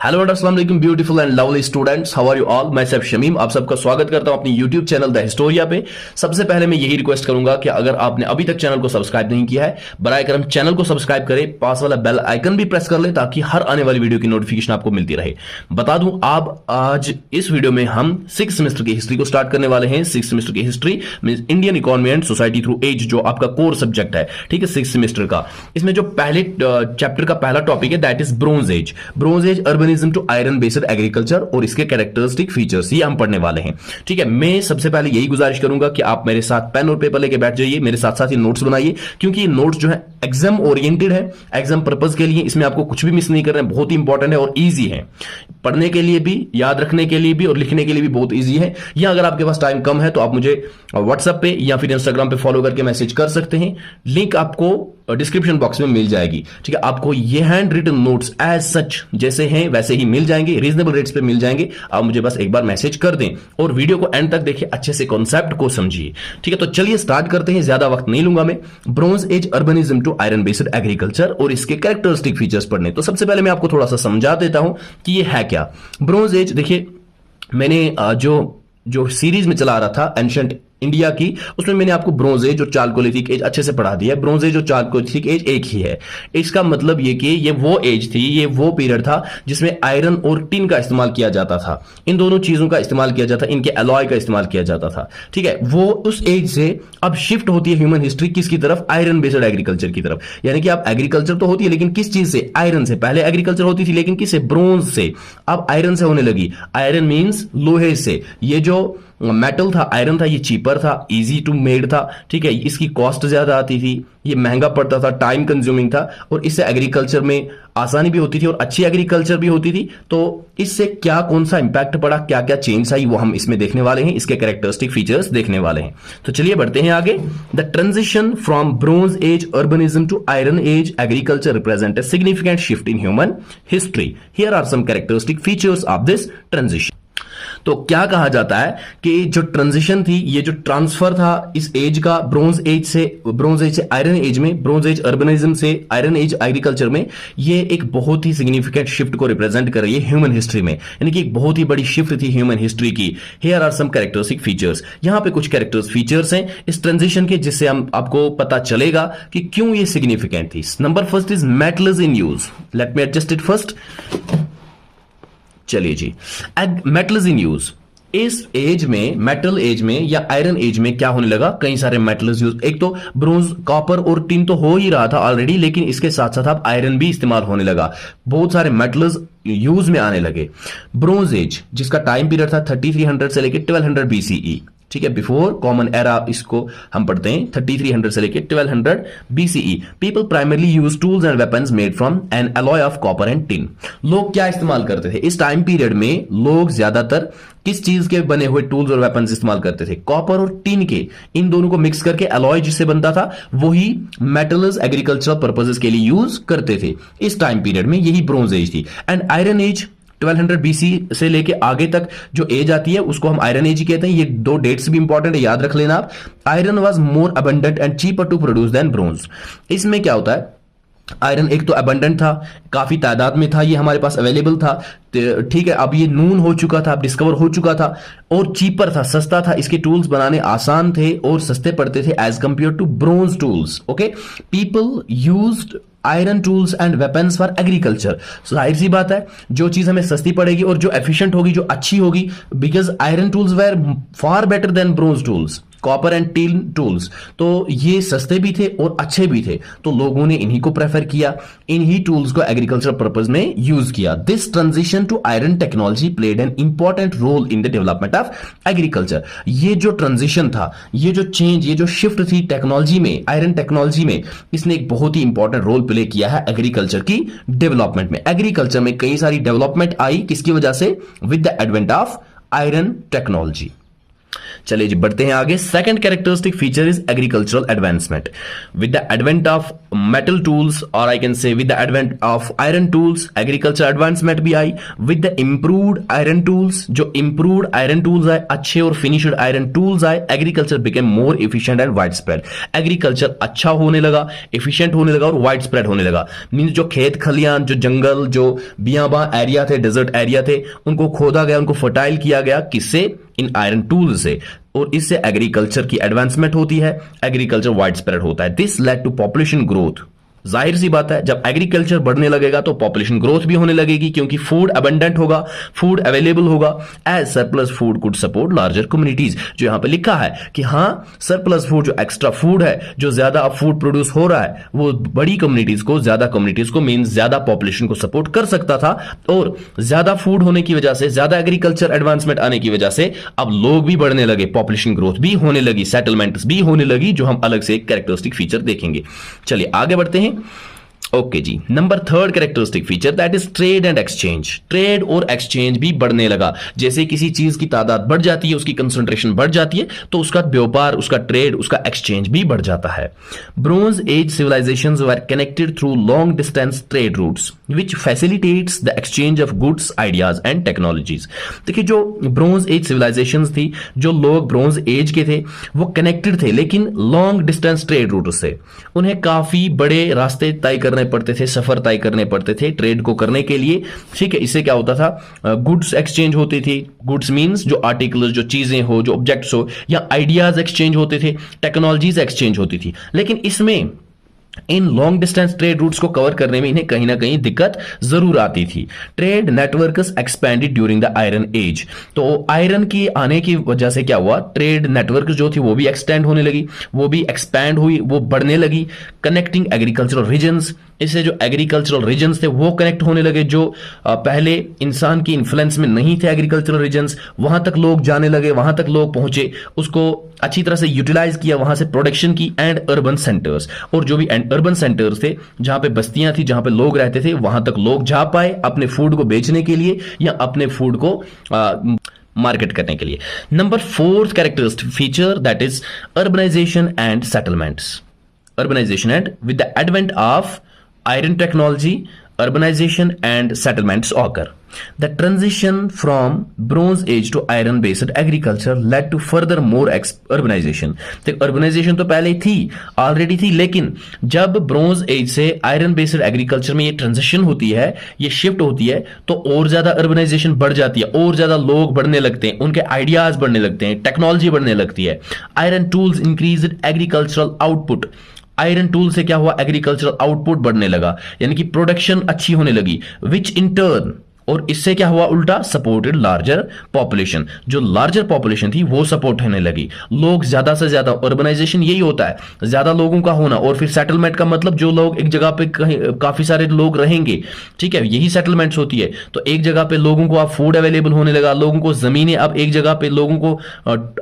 Hello and अस्सलाम वालेकुम beautiful and lovely students, how are you all. मैं सैफ शमीम आप सबका स्वागत करता हूं अपनी यूट्यूब चैनल द हिस्टोरिया पे। सबसे पहले मैं यही रिक्वेस्ट करूंगा कि अगर आपने अभी तक चैनल को सब्सक्राइब नहीं किया है, बराए करम चैनल को सब्सक्राइब करें, पास वाला बेल आइकन भी प्रेस कर ले ताकि हर आने वाली वीडियो की नोटिफिकेशन आपको मिलती रहे। बता दूं, आप आज इस वीडियो में हम 6th सेमेस्टर की हिस्ट्री को स्टार्ट करने वाले हैं। 6th सेमेस्टर की history means Indian economy and society through age, जो आपका कोर सब्जेक्ट है, ठीक है, 6th सेमेस्टर का। इसमें जो पहले चैप्टर का पहला टॉपिक है that is bronze age. Bronze age urbanism to iron based agriculture और इसके कैरेक्टरिस्टिक फीचर्स, ये हम पढ़ने वाले हैं। ठीक है, मैं सबसे पहले यही गुजारिश करूंगा कि आप मेरे साथ पेन और पेपर लेके बैठ जाइए, मेरे साथ साथ ये नोट्स बनाइए, क्योंकि ये नोट्स जो है एग्जाम ओरिएंटेड है, एग्जाम पर्पस के लिए। इसमें आपको कुछ भी मिस नहीं करना है, बहुत ही इंपॉर्टेंट है और ईजी है पढ़ने के लिए भी, याद रखने के लिए भी और लिखने के लिए भी बहुत ईजी है। या अगर आपके पास टाइम कम है तो आप मुझे व्हाट्सएप पे या फिर इंस्टाग्राम पे फॉलो करके मैसेज कर सकते हैं। लिंक आपको डिस्क्रिप्शन बॉक्स में मिल जाएगी। ठीक है, आपको ये hand written notes as such जैसे हैं वैसे ही मिल जाएंगे, रीजनेबल रेट्स पे मिल जाएंगे। आप मुझे बस एक बार मैसेज कर दें और वीडियो को एंड तक देखिए, अच्छे से कॉन्सेप्ट को समझिए। ठीक है, तो चलिए स्टार्ट करते हैं, ज्यादा वक्त नहीं लूंगा मैं। Bronze age urbanism to iron based agriculture और इसके कैरेक्टरिस्टिक फीचर्स पढ़ने। तो सबसे पहले मैं आपको थोड़ा सा समझा देता हूं कि ये है क्या ब्रोंज एज। देखिए, मैंने जो सीरीज में चला रहा था एंशिएंट इंडिया की, उसमें मैंने आपको ब्रोंज एज और चालकोलिथिक एज अच्छे से पढ़ा दिया है। ब्रोंज एज और चालकोलिथिक एज एक ही है। इसका मतलब ये कि ये वो एज थी, ये वो पीरियड था जिसमें आयरन और टिन का इस्तेमाल किया जाता था। इन दोनों चीजों का इस्तेमाल किया जाता, इनके अलॉय का इस्तेमाल किया जाता था। ठीक है, वो उस एज से अब शिफ्ट होती है ह्यूमन हिस्ट्री किसकी तरफ? आयरन बेस्ड एग्रीकल्चर की तरफ। यानी कि अब एग्रीकल्चर तो होती है लेकिन किस चीज से? आयरन से। पहले एग्रीकल्चर होती थी लेकिन किससे? ब्रोंज से। अब आयरन से होने लगी। आयरन मींस लोहे से। ये जो मेटल था, आयरन था, ये चीपर था, इजी टू मेड था। ठीक है, इसकी कॉस्ट ज्यादा आती थी, ये महंगा पड़ता था, टाइम कंज्यूमिंग था और इससे एग्रीकल्चर में आसानी भी होती थी और अच्छी एग्रीकल्चर भी होती थी। तो इससे क्या कौन सा इंपैक्ट पड़ा, क्या क्या चेंज आई, वो हम इसमें देखने वाले हैं, इसके कैरेक्टरिस्टिक फीचर्स देखने वाले हैं। तो चलिए बढ़ते हैं आगे। The transition from bronze age urbanism to iron age agriculture represent a significant shift in human history. Here are some characteristic features of this transition. तो क्या कहा जाता है कि जो ट्रांजिशन थी, ये जो ट्रांसफर था इस एज का, ब्रोंज एज से आयरन एज में, ब्रोंज एज अर्बनिज्म से आयरन एज एग्रीकल्चर में, ये एक बहुत ही सिग्निफिकेंट शिफ्ट को रिप्रेजेंट कर रही है ह्यूमन हिस्ट्री में। यानी कि एक बहुत ही बड़ी शिफ्ट थी ह्यूमन हिस्ट्री की। Here are some characteristic features. यहां पे कुछ कैरेक्टर्स फीचर्स हैं इस ट्रांजिशन के, जिससे हम आपको पता चलेगा कि क्यों ये सिग्निफिकेंट थी। Number first is metals in use. Let me adjust it first. चलिए जी, मेटल्स इन यूज। इस एज में, मेटल एज में या आयरन एज में क्या होने लगा? कई सारे मेटल्स यूज। एक तो ब्रोंज, कॉपर और टिन तो हो ही रहा था ऑलरेडी, लेकिन इसके साथ साथ अब आयरन भी इस्तेमाल होने लगा। बहुत सारे मेटल्स यूज में आने लगे। ब्रोंज एज जिसका टाइम पीरियड था 3300 से लेकर 1200 बीसीई। ठीक है, बिफोर कॉमन एरा इसको हम पढ़ते हैं, 3300 से लेकर 1200 BCE. People primarily use tools and weapons made from N alloy of copper and tin. लोग क्या इस्तेमाल करते थे इस टाइम पीरियड में? लोग ज्यादातर किस चीज के बने हुए टूल्स और वेपन्स इस्तेमाल करते थे? कॉपर और टिन के। इन दोनों को मिक्स करके अलॉय जिससे बनता था, वही मेटल्स एग्रीकल्चरल पर्पसेस के लिए यूज करते थे इस टाइम पीरियड में। यही ब्रोंज एज थी। एंड आयरन एज 1200 बीसी से लेके आगे तक जो एज आती है उसको हम आयरन एज ही कहते हैं। ये दो डेट्स भी इंपॉर्टेंट है, याद रख लेना आप। Iron was more abundant and cheaper to produce than bronze. इसमें क्या होता है, आयरन एक तो अबंडेंट था, काफी तादाद में था, ये हमारे पास अवेलेबल था। ठीक है, अब ये नून हो चुका था, अब डिस्कवर हो चुका था और चीपर था, सस्ता था। इसके टूल्स बनाने आसान थे और सस्ते पड़ते थे as compare to bronze tools. Okay, people used iron tools and weapons for agriculture. जाहिर सी बात है, जो चीज हमें सस्ती पड़ेगी और जो एफिशिएंट होगी, जो अच्छी होगी, because iron tools were far better than bronze tools, copper and tin tools. तो ये सस्ते भी थे और अच्छे भी थे, तो लोगों ने इन्हीं को प्रेफर किया, इन्हीं टूल्स को एग्रीकल्चर पर्पस में यूज किया। This transition to iron technology played an important role in the development of agriculture. ये जो ट्रांजिशन था, ये जो चेंज, ये जो शिफ्ट थी टेक्नोलॉजी में, आयरन टेक्नोलॉजी में, इसने एक बहुत ही इंपॉर्टेंट रोल प्ले किया है एग्रीकल्चर की डेवलपमेंट में। एग्रीकल्चर में कई सारी डेवलपमेंट आई, किसकी वजह से? With the advent of iron technology. चलिए जी बढ़ते हैं आगे। Second characteristic feature is agricultural advancement with the advent of metal tools और I can say with the advent of iron tools agriculture advancement भी आई। With the improved iron tools, जो improved iron tools आए, अच्छे और finished iron tools आए, agriculture became more efficient and widespread. Agriculture अच्छा होने लगा, एफिशिएंट होने लगा और वाइड स्प्रेड होने लगा। मींस जो खेत खलियान, जो जंगल, जो बियाबां एरिया थे, डेजर्ट एरिया थे, उनको खोदा गया, उनको फर्टाइल किया गया, किससे? इन आयरन टूल से। और इससे एग्रीकल्चर की एडवांसमेंट होती है, एग्रीकल्चर वाइड स्प्रेड होता है। This led to population growth. जाहिर सी बात है, जब एग्रीकल्चर बढ़ने लगेगा तो पॉपुलेशन ग्रोथ भी होने लगेगी, क्योंकि फूड अबंडेंट होगा, फूड अवेलेबल होगा। As surplus food could support larger communities, जो यहां पे लिखा है कि हां सरप्लस फूड, जो एक्स्ट्रा फूड है, जो ज्यादा अब फूड प्रोड्यूस हो रहा है, वो बड़ी कम्युनिटीज को, ज्यादा कम्युनिटीज को, मींस ज्यादा पॉपुलेशन को सपोर्ट कर सकता था। और ज्यादा फूड होने की वजह से, ज्यादा एग्रीकल्चर एडवांसमेंट आने की वजह से अब लोग भी बढ़ने लगे, पॉपुलेशन ग्रोथ भी होने लगी, सेटलमेंट्स भी होने लगी, जो हम अलग से एक कैरेक्टरिस्टिक फीचर देखेंगे। चलिए आगे बढ़ते हैं। ओके जी, number third characteristic feature that is trade and exchange. Trade और एक्सचेंज भी बढ़ने लगा। जैसे किसी चीज की तादाद बढ़ जाती है, उसकी कंसंट्रेशन बढ़ जाती है, तो उसका व्यापार, उसका ट्रेड, उसका एक्सचेंज भी बढ़ जाता है। Bronze age civilizations were connected through long distance trade routes which facilitates the exchange of goods, ideas and technologies. देखिए, जो ब्रोंज एज सिविलाइजेशंस थी, जो लोग ब्रोंज एज के थे, वो कनेक्टेड थे, लेकिन लॉन्ग डिस्टेंस ट्रेड रूट से। उन्हें काफी बड़े रास्ते तय करने पड़ते थे, सफर तय करने पड़ते थे ट्रेड को करने के लिए। ठीक है, इससे क्या होता था? गुड्स एक्सचेंज होती थी। गुड्स मींस जो आर्टिकल्स, जो चीजें हो, जो ऑब्जेक्ट्स हो, या आइडियाज एक्सचेंज होते थे, टेक्नोलॉजीज एक्सचेंज होती थी। लेकिन इसमें in long distance trade roots को कवर करने में इन्हें कहीं ना कहीं दिक्कत जरूर आती थी। Trade networks expanded during the iron age. तो आयरन की आने की वजह से क्या हुआ? ट्रेड नेटवर्क जो थी वो भी एक्सटेंड होने लगी, वो भी एक्सपैंड हुई, वो बढ़ने लगी। कनेक्टिंग एग्रीकल्चरल रीजन्स, इससे जो एग्रीकल्चरल रीजन्स थे वो कनेक्ट होने लगे। जो पहले इंसान की इन्फ्लुएंस में नहीं थे एग्रीकल्चरल रीजन्स, वहां तक लोग जाने लगे, वहां तक लोग पहुंचे, उसको अच्छी तरह से यूटिलाइज किया, वहां से प्रोडक्शन की। एंड अर्बन सेंटर्स, और जो भी अर्बन सेंटर्स थे, जहां पे बस्तियां थी, जहां पे लोग रहते थे, वहां तक लोग जा पाए अपने फूड को बेचने के लिए या अपने फूड को मार्केट करने के लिए। Number fourth characteristic feature that is urbanization and settlements. Urbanization and with the advent of iron technology, urbanization and settlements occur. The transition from Bronze Age to iron-based agriculture led to further more urbanization. तो urbanization तो पहले थी, already थी, लेकिन जब Bronze Age से iron-based agriculture में ये transition होती है, ये shift होती है, तो और ज्यादा urbanization बढ़ जाती है, और ज्यादा लोग बढ़ने लगते हैं, उनके ideas बढ़ने लगते हैं, टेक्नोलॉजी बढ़ने लगती है। Iron tools increased agricultural output. Iron tool से क्या हुआ? एग्रीकल्चरल आउटपुट बढ़ने लगा, यानी कि प्रोडक्शन अच्छी होने लगी, विच इन टर्न, और इससे क्या हुआ उल्टा? Supported larger population. जो लार्जर पॉपुलेशन थी वो सपोर्ट होने लगी, लोग ज्यादा से ज्यादा। अर्बनाइजेशन यही होता है, ज्यादा लोगों का होना। और फिर सेटलमेंट का मतलब जो लोग एक जगह पे काफी सारे लोग रहेंगे, ठीक है, यही सेटलमेंट्स होती है। तो एक जगह पे लोगों को अब फूड अवेलेबल होने लगा, लोगों को जमीनें, अब एक जगह पे लोगों को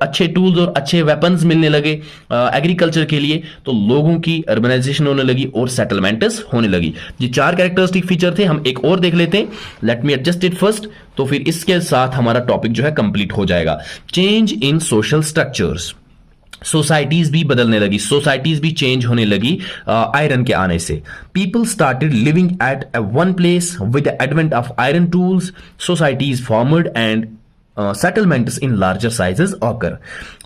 अच्छे टूल्स और अच्छे वेपन्स मिलने लगे एग्रीकल्चर के लिए, तो लोगों की अर्बनाइजेशन होने लगी और सेटलमेंट्स होने लगी। ये चार कैरेक्टरिस्टिक फीचर थे, हम एक और देख लेते हैं। Let me adjust it first, तो फिर इसके साथ हमारा टॉपिक जो है कंप्लीट हो जाएगा। Change in social structures, societies भी बदलने लगी, सोसाइटीज भी चेंज होने लगी आयरन के आने से। People started living at one place with the advent of iron tools, societies formed and settlements in larger sizes occur.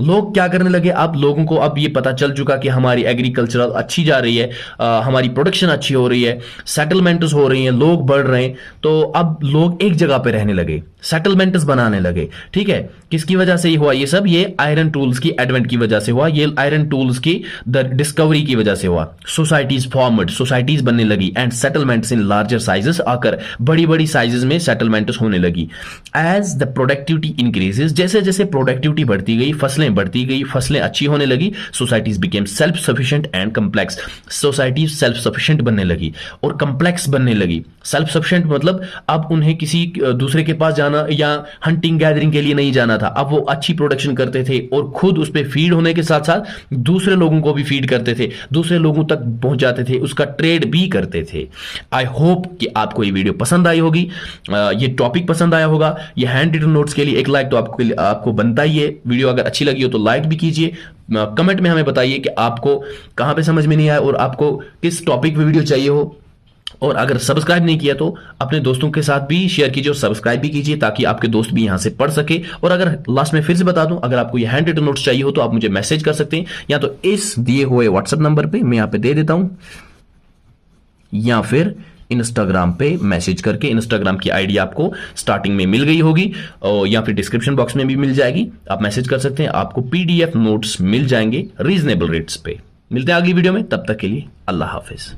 लोग क्या करने लगे? अब लोगों को अब ये पता चल चुका कि हमारी एग्रीकल्चरल अच्छी जा रही है, हमारी प्रोडक्शन अच्छी हो रही है, सेटलमेंट्स हो रही हैं, लोग बढ़ रहे हैं, तो अब लोग एक जगह पे रहने लगे, सेटलमेंट्स बनाने लगे। ठीक है, किसकी वजह से ये हुआ? ये सब ये आयरन टूल्स की एडवेंट की वजह से हुआ, ये आयरन टूल्स की द डिस्कवरी की वजह से हुआ। सोसाइटीज फॉर्मड, सोसाइटीज बनने लगी, and settlements in larger sizes आकर, बड़ी बड़ी साइजेस में सेटलमेंट्स होने लगी। एज द प्रोडक्टिविटी इंक्रीजेस, जैसे जैसे प्रोडक्टिविटी बढ़ती गई, फसलें बढ़ती गई, फसलें अच्छी होने लगी, societies became self sufficient and complex. Societies self sufficient बनने लगी और कम्प्लेक्स बनने लगी। सेल्फ सफिशिएंट मतलब अब उन्हें किसी दूसरे के पास जाना या हंटिंग गैदरिंग के लिए नहीं जाना था, अब वो अच्छी प्रोडक्शन करते थे और खुद उस पर फीड होने के साथ साथ दूसरे लोगों को भी फीड करते थे, दूसरे लोगों तक पहुंचाते थे, उसका ट्रेड भी करते थे। आई होप कि आपको ये वीडियो पसंद आई होगी, ये टॉपिक पसंद आया होगा। ये हैंड रिटन नोट्स के लिए लिए एक लाइक तो आपको बनता ही है। वीडियो अगर अच्छी लगी हो तो लाइक भी कीजिए। कमेंट में हमें बताइए कि आपको कहां पे समझ में नहीं आया और आपको किस टॉपिक पे वीडियो चाहिए हो। और अगर सब्सक्राइब नहीं किया तो अपने दोस्तों के साथ भी शेयर कीजिए और सब्सक्राइब भी कीजिए ताकि आपके दोस्त भी यहां से पढ़ सके। और अगर लास्ट में फिर से बता दूं, अगर आपको ये हैंड रिटन नोट्स चाहिए हो तो आप मुझे मैसेज कर सकते हैं, या तो इस दिए हुए व्हाट्सएप नंबर पे मैं यहां पे दे देता हूं, या फिर इंस्टाग्राम पे मैसेज करके। इंस्टाग्राम की आईडी आपको स्टार्टिंग में मिल गई होगी और या फिर डिस्क्रिप्शन बॉक्स में भी मिल जाएगी, आप मैसेज कर सकते हैं। आपको पीडीएफ नोट्स मिल जाएंगे रीजनेबल रेट्स पे। मिलते हैं अगली वीडियो में, तब तक के लिए अल्लाह हाफिज।